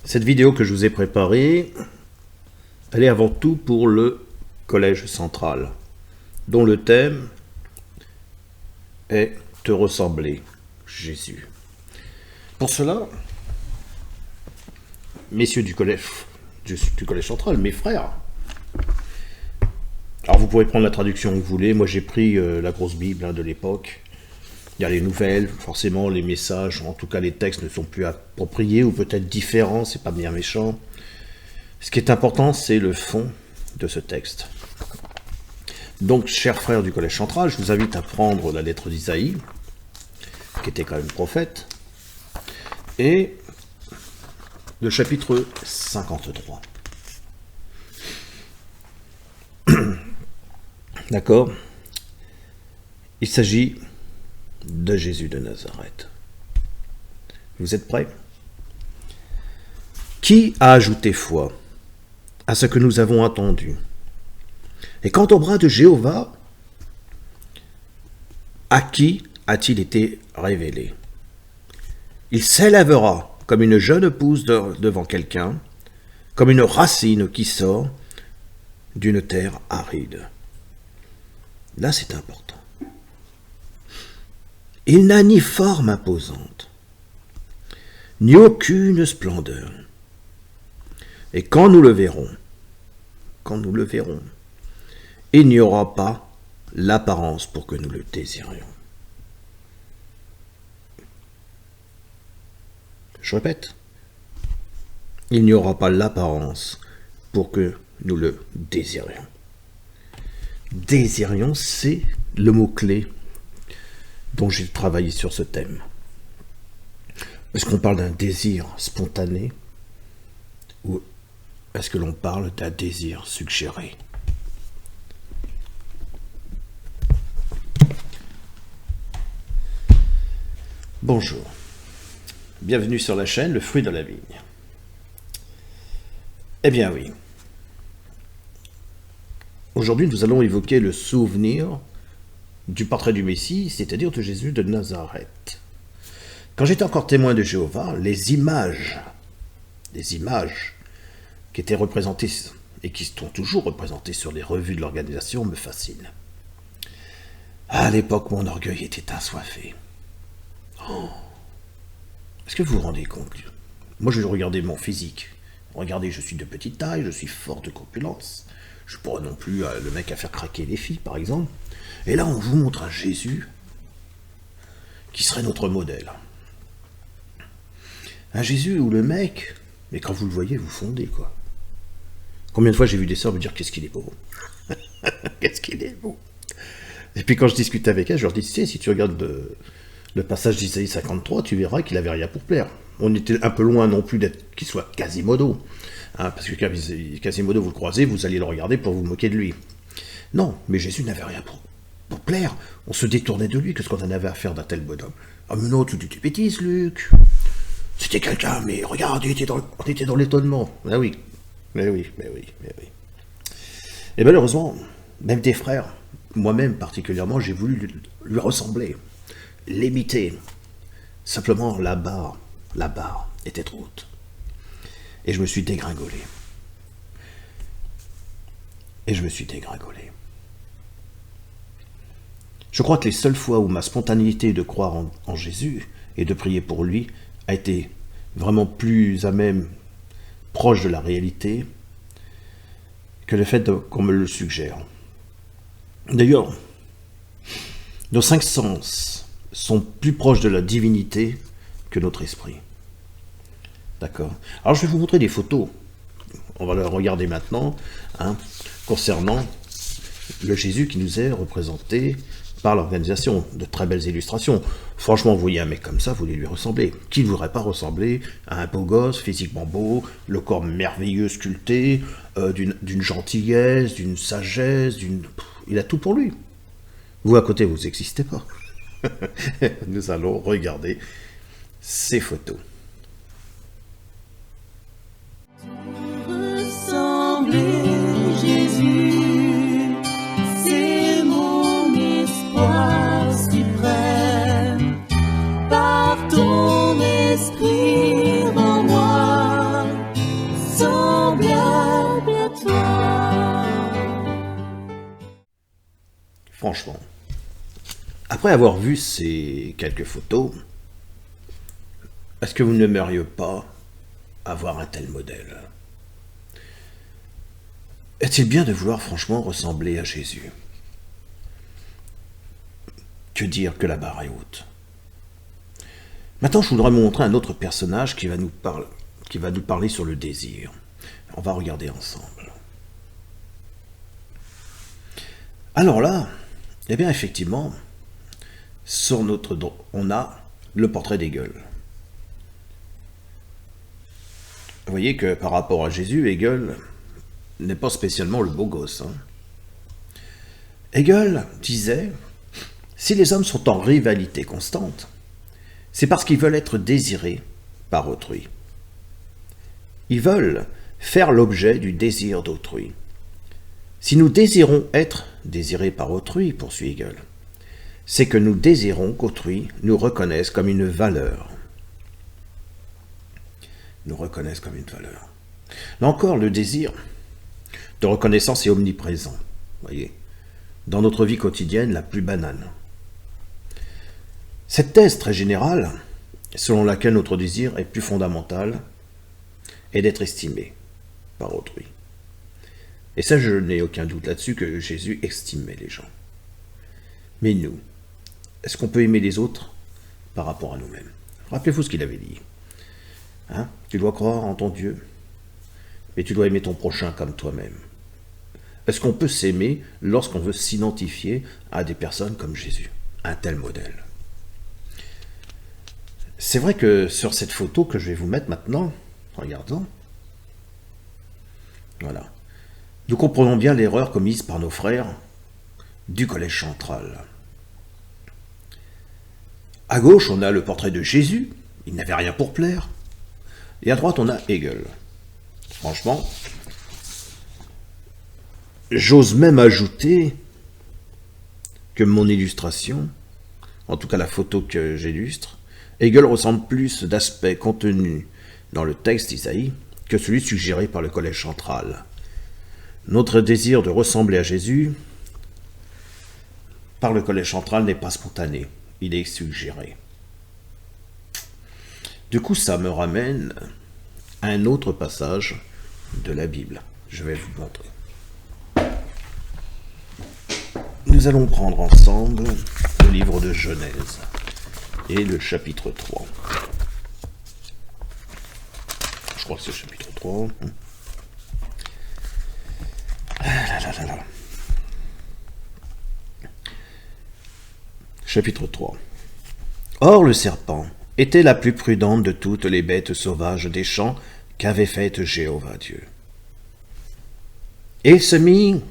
Cette vidéo que je vous ai préparée, elle est avant tout pour le Collège Central, dont le thème est « Te ressembler, Jésus ». Pour cela, messieurs du Collège Central, mes frères, alors vous pouvez prendre la traduction que vous voulez, moi j'ai pris la grosse Bible de l'époque. Il y a les nouvelles, forcément les messages, en tout cas les textes ne sont plus appropriés ou peut-être différents, c'est pas bien méchant. Ce qui est important, c'est le fond de ce texte. Donc, chers frères du Collège Central, je vous invite à prendre la lettre d'Isaïe, qui était quand même prophète, et le chapitre 53. D'accord? Il s'agit de Jésus de Nazareth. Vous êtes prêts? Qui a ajouté foi à ce que nous avons entendu? Et quant au bras de Jéhovah, à qui a-t-il été révélé? Il s'élèvera comme une jeune pousse devant quelqu'un, comme une racine qui sort d'une terre aride. Là, c'est important. Il n'a ni forme imposante, ni aucune splendeur. Et quand nous le verrons, il n'y aura pas l'apparence pour que nous le désirions. Je répète, il n'y aura pas l'apparence pour que nous le désirions. Désirions, c'est le mot-clé dont j'ai travaillé sur ce thème. Est-ce qu'on parle d'un désir spontané ou est-ce que l'on parle d'un désir suggéré? Bonjour, bienvenue sur la chaîne Le Fruit de la Vigne. Eh bien oui, aujourd'hui nous allons évoquer le souvenir du portrait du Messie, c'est-à-dire de Jésus de Nazareth. Quand j'étais encore témoin de Jéhovah, les images qui étaient représentées et qui sont toujours représentées sur les revues de l'organisation me fascinent. À l'époque, mon orgueil était assoiffé. Oh. Est-ce que vous vous rendez compte? Moi, je regardais mon physique. Regardez, je suis de petite taille, je suis fort de corpulence. Je ne pourrais non plus le mec à faire craquer les filles, par exemple. Et là, on vous montre un Jésus qui serait notre modèle. Un Jésus où le mec, mais quand vous le voyez, vous fondez, quoi. Combien de fois j'ai vu des sœurs me dire « Qu'est-ce qu'il est beau !» Qu'est-ce qu'il est beau! Et puis quand je discutais avec elle, je leur dis « Tu sais, si tu regardes le passage d'Isaïe 53, tu verras qu'il n'avait rien pour plaire. » On était un peu loin non plus d'être qu'il soit Quasimodo. Hein, parce que Quasimodo, vous le croisez, vous allez le regarder pour vous moquer de lui. Non, mais Jésus n'avait rien pour plaire. On se détournait de lui. Qu'est-ce qu'on en avait à faire d'un tel bonhomme? Ah mais non, tu dis des bêtises, Luc. C'était quelqu'un, mais regarde, on était dans l'étonnement. Ah oui, mais oui. Et malheureusement, même des frères, moi-même particulièrement, j'ai voulu lui ressembler, l'imiter. Simplement, la barre était trop haute. Et je me suis dégringolé. Je crois que les seules fois où ma spontanéité de croire en Jésus et de prier pour lui a été vraiment plus à même proche de la réalité que le fait qu'on me le suggère. D'ailleurs, nos 5 sens sont plus proches de la divinité que notre esprit. D'accord? Alors je vais vous montrer des photos. On va le regarder maintenant, hein, concernant le Jésus qui nous est représenté par l'organisation. De très belles illustrations. Franchement, vous voyez un mec comme ça, vous voulez lui ressembler. Qui ne voudrait pas ressembler à un beau gosse, physiquement beau, le corps merveilleux sculpté, d'une gentillesse, d'une sagesse, il a tout pour lui. Vous, à côté, vous n'existez pas. Nous allons regarder ces photos. Jésus, c'est mon espoir suprême. Par ton esprit en moi, franchement, après avoir vu ces quelques photos, est-ce que vous n'aimeriez pas avoir un tel modèle? Est-il bien de vouloir franchement ressembler à Jésus? Que dire que la barre est haute? Maintenant, je voudrais vous montrer un autre personnage qui va nous parler sur le désir. On va regarder ensemble. Alors là, eh bien effectivement, sur notre dos, on a le portrait d'Hegel. Vous voyez que par rapport à Jésus, Hegel n'est pas spécialement le beau gosse. Hegel disait, si les hommes sont en rivalité constante, c'est parce qu'ils veulent être désirés par autrui. Ils veulent faire l'objet du désir d'autrui. Si nous désirons être désirés par autrui, poursuit Hegel, c'est que nous désirons qu'autrui nous reconnaisse comme une valeur. Nous reconnaisse comme une valeur. Là encore, le désir de reconnaissance est omniprésent, voyez, dans notre vie quotidienne la plus banale. Cette thèse très générale, selon laquelle notre désir est plus fondamental, est d'être estimé par autrui. Et ça, je n'ai aucun doute là-dessus que Jésus estimait les gens. Mais nous, est-ce qu'on peut aimer les autres par rapport à nous-mêmes? Rappelez-vous ce qu'il avait dit. Tu dois croire en ton Dieu, mais tu dois aimer ton prochain comme toi-même. Est-ce qu'on peut s'aimer lorsqu'on veut s'identifier à des personnes comme Jésus, un tel modèle? C'est vrai que sur cette photo que je vais vous mettre maintenant, regardons, voilà, nous comprenons bien l'erreur commise par nos frères du Collège central. À gauche, on a le portrait de Jésus, il n'avait rien pour plaire, et à droite, on a Hegel. Franchement, j'ose même ajouter que mon illustration, en tout cas la photo que j'illustre, Hegel ressemble plus d'aspect contenu dans le texte d'Isaïe que celui suggéré par le Collège central. Notre désir de ressembler à Jésus par le Collège central n'est pas spontané, il est suggéré. Du coup, ça me ramène à un autre passage de la Bible. Je vais vous montrer. Nous allons prendre ensemble le livre de Genèse et le chapitre 3. Je crois que c'est le chapitre 3. Chapitre 3. Or le serpent était la plus prudente de toutes les bêtes sauvages des champs qu'avait faites Jéhovah Dieu. Et se mit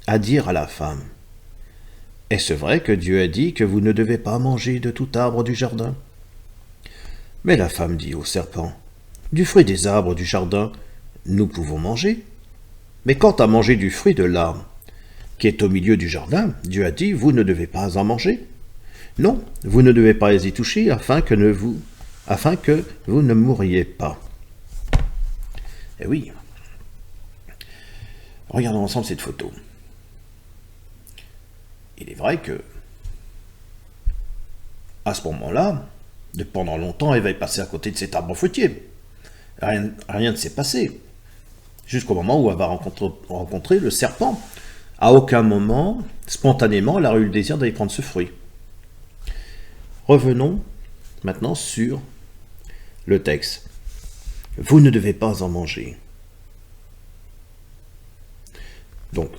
à dire à la femme, « Est-ce vrai que Dieu a dit que vous ne devez pas manger de tout arbre du jardin ?» Mais la femme dit au serpent, « Du fruit des arbres du jardin, nous pouvons manger. Mais quant à manger du fruit de l'arbre qui est au milieu du jardin, Dieu a dit, vous ne devez pas en manger. Non, vous ne devez pas y toucher afin que vous ne mouriez pas. » Eh oui. Regardons ensemble cette photo. Il est vrai que, à ce moment-là, pendant longtemps, elle va passer à côté de cet arbre fruitier. Rien ne s'est passé. Jusqu'au moment où elle va rencontrer le serpent. À aucun moment, spontanément, elle a eu le désir d'aller prendre ce fruit. Revenons maintenant sur le texte. Vous ne devez pas en manger. Donc,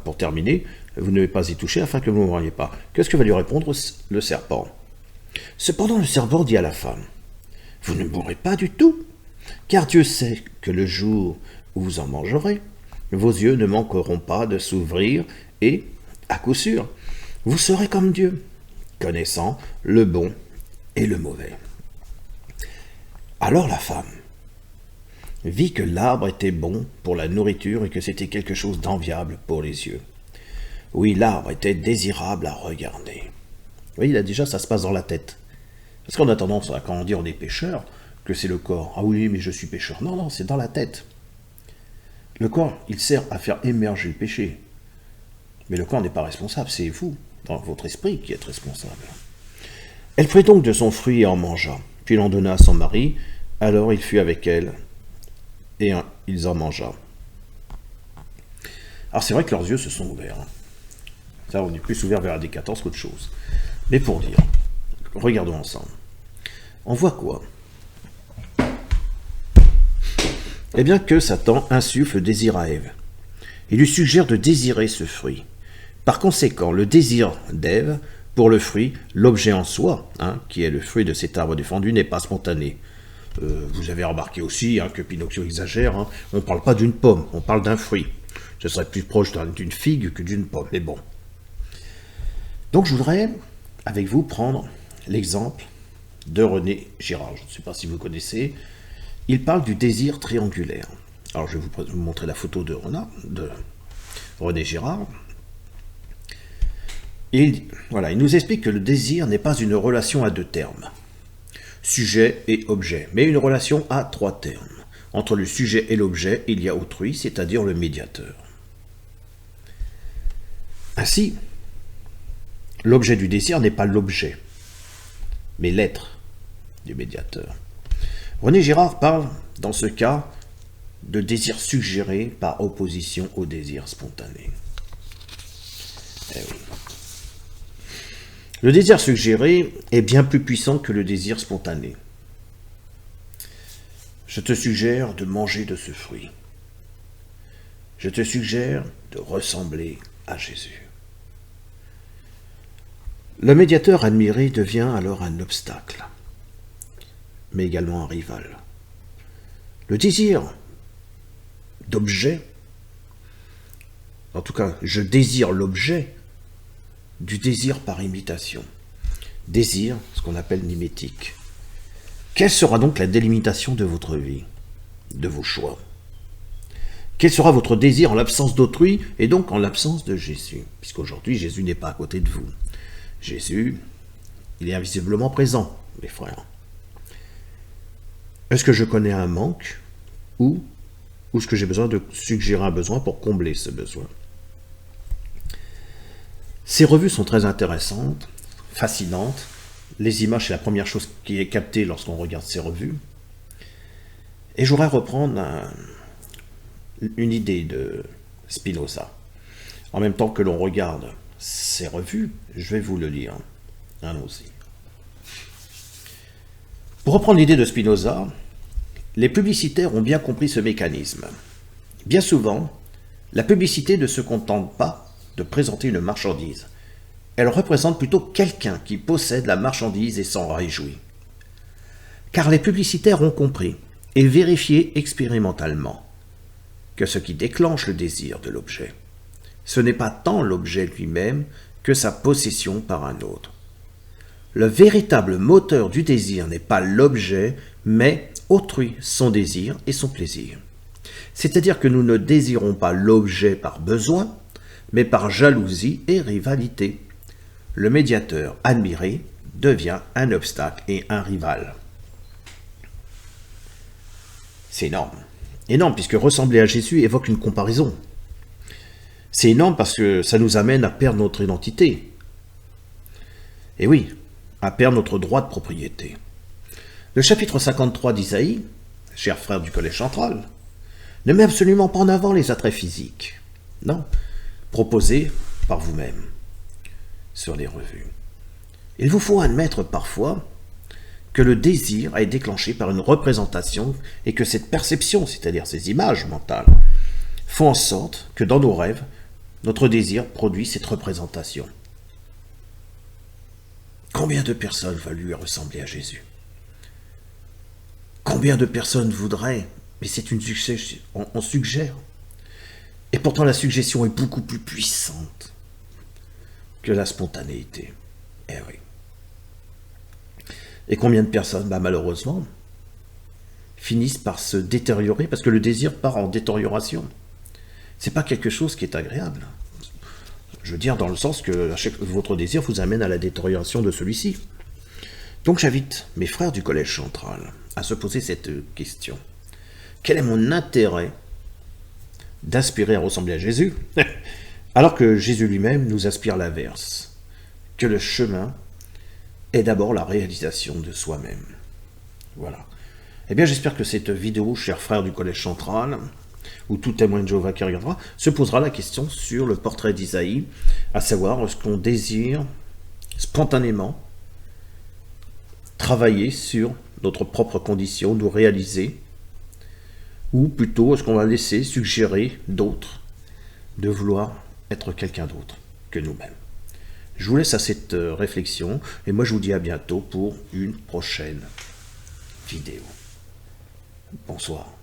pour terminer, vous ne devez pas y toucher afin que vous ne mouriez pas. Qu'est-ce que va lui répondre le serpent? Cependant, le serpent dit à la femme, « Vous ne mourrez pas du tout, car Dieu sait que le jour où vous en mangerez, vos yeux ne manqueront pas de s'ouvrir et, à coup sûr, vous serez comme Dieu, connaissant le bon et le mauvais. » Alors la femme vit que l'arbre était bon pour la nourriture et que c'était quelque chose d'enviable pour les yeux. Oui, l'arbre était désirable à regarder. Oui, là déjà, ça se passe dans la tête. Parce qu'on a tendance, quand on dit on est pécheur, que c'est le corps. Ah oui, mais je suis pécheur. Non, non, c'est dans la tête. Le corps, il sert à faire émerger le péché. Mais le corps n'est pas responsable, c'est vous. dans votre esprit qui êtes responsable. Elle prit donc de son fruit et en mangea, puis l'en donna à son mari, alors il fut avec elle, et ils en mangea. Alors c'est vrai que leurs yeux se sont ouverts. Ça, on est plus ouvert vers la décadence qu'autre chose. Mais pour dire, regardons ensemble. On voit quoi? Eh bien que Satan insuffle le désir à Ève. Il lui suggère de désirer ce fruit. Par conséquent, le désir d'Ève pour le fruit, l'objet en soi, qui est le fruit de cet arbre défendu, n'est pas spontané. Vous avez remarqué aussi que Pinocchio exagère, on ne parle pas d'une pomme, on parle d'un fruit. Ce serait plus proche d'une figue que d'une pomme, mais bon. Donc je voudrais, avec vous, prendre l'exemple de René Girard. Je ne sais pas si vous connaissez. Il parle du désir triangulaire. Alors je vais vous montrer la photo de René Girard. Il nous explique que le désir n'est pas une relation à deux termes, sujet et objet, mais une relation à trois termes. Entre le sujet et l'objet, il y a autrui, c'est-à-dire le médiateur. Ainsi, l'objet du désir n'est pas l'objet, mais l'être du médiateur. René Girard parle, dans ce cas, de désir suggéré par opposition au désir spontané. Eh oui. Le désir suggéré est bien plus puissant que le désir spontané. Je te suggère de manger de ce fruit. Je te suggère de ressembler à Jésus. Le médiateur admiré devient alors un obstacle, mais également un rival. Le désir d'objet, en tout cas, je désire l'objet du désir par imitation. Désir, ce qu'on appelle mimétique. Quelle sera donc la délimitation de votre vie, de vos choix? Quel sera votre désir en l'absence d'autrui et donc en l'absence de Jésus? Puisqu'aujourd'hui, Jésus n'est pas à côté de vous. Jésus, il est invisiblement présent, mes frères. Est-ce que je connais un manque ou est-ce que j'ai besoin de suggérer un besoin pour combler ce besoin? Ces revues sont très intéressantes, fascinantes. Les images, c'est la première chose qui est captée lorsqu'on regarde ces revues. Et je voudrais reprendre une idée de Spinoza. En même temps que l'on regarde ces revues, je vais vous le lire. Allons-y. Pour reprendre l'idée de Spinoza, les publicitaires ont bien compris ce mécanisme. Bien souvent, la publicité ne se contente pas de présenter une marchandise. Elle représente plutôt quelqu'un qui possède la marchandise et s'en réjouit. Car les publicitaires ont compris et vérifié expérimentalement que ce qui déclenche le désir de l'objet, ce n'est pas tant l'objet lui-même que sa possession par un autre. Le véritable moteur du désir n'est pas l'objet, mais autrui, son désir et son plaisir. C'est-à-dire que nous ne désirons pas l'objet par besoin, mais par jalousie et rivalité. Le médiateur admiré devient un obstacle et un rival. C'est énorme. Énorme, puisque ressembler à Jésus évoque une comparaison. C'est énorme parce que ça nous amène à perdre notre identité. Et oui, à perdre notre droit de propriété. Le chapitre 53 d'Isaïe, chers frères du Collège central, ne met absolument pas en avant les attraits physiques. Non, proposés par vous-même sur les revues. Il vous faut admettre parfois que le désir est déclenché par une représentation et que cette perception, c'est-à-dire ces images mentales, font en sorte que dans nos rêves, notre désir produit cette représentation. Combien de personnes veulent lui ressembler à Jésus? Combien de personnes voudraient? Mais c'est une suggestion, on suggère. Et pourtant la suggestion est beaucoup plus puissante que la spontanéité. Eh oui. Et combien de personnes, malheureusement, finissent par se détériorer parce que le désir part en détérioration. C'est pas quelque chose qui est agréable. Je veux dire dans le sens que votre désir vous amène à la détérioration de celui-ci. Donc j'invite mes frères du Collège central à se poser cette question. Quel est mon intérêt d'aspirer à ressembler à Jésus alors que Jésus lui-même nous aspire l'inverse? que le chemin est d'abord la réalisation de soi-même. Voilà. Eh bien, j'espère que cette vidéo, chers frères du Collège Central, ou tout témoin de Jéhovah qui regardera, se posera la question sur le portrait d'Isaïe, à savoir, est-ce qu'on désire spontanément travailler sur notre propre condition, nous réaliser, ou plutôt est-ce qu'on va laisser suggérer d'autres de vouloir être quelqu'un d'autre que nous-mêmes. Je vous laisse à cette réflexion, et moi je vous dis à bientôt pour une prochaine vidéo. Bonsoir.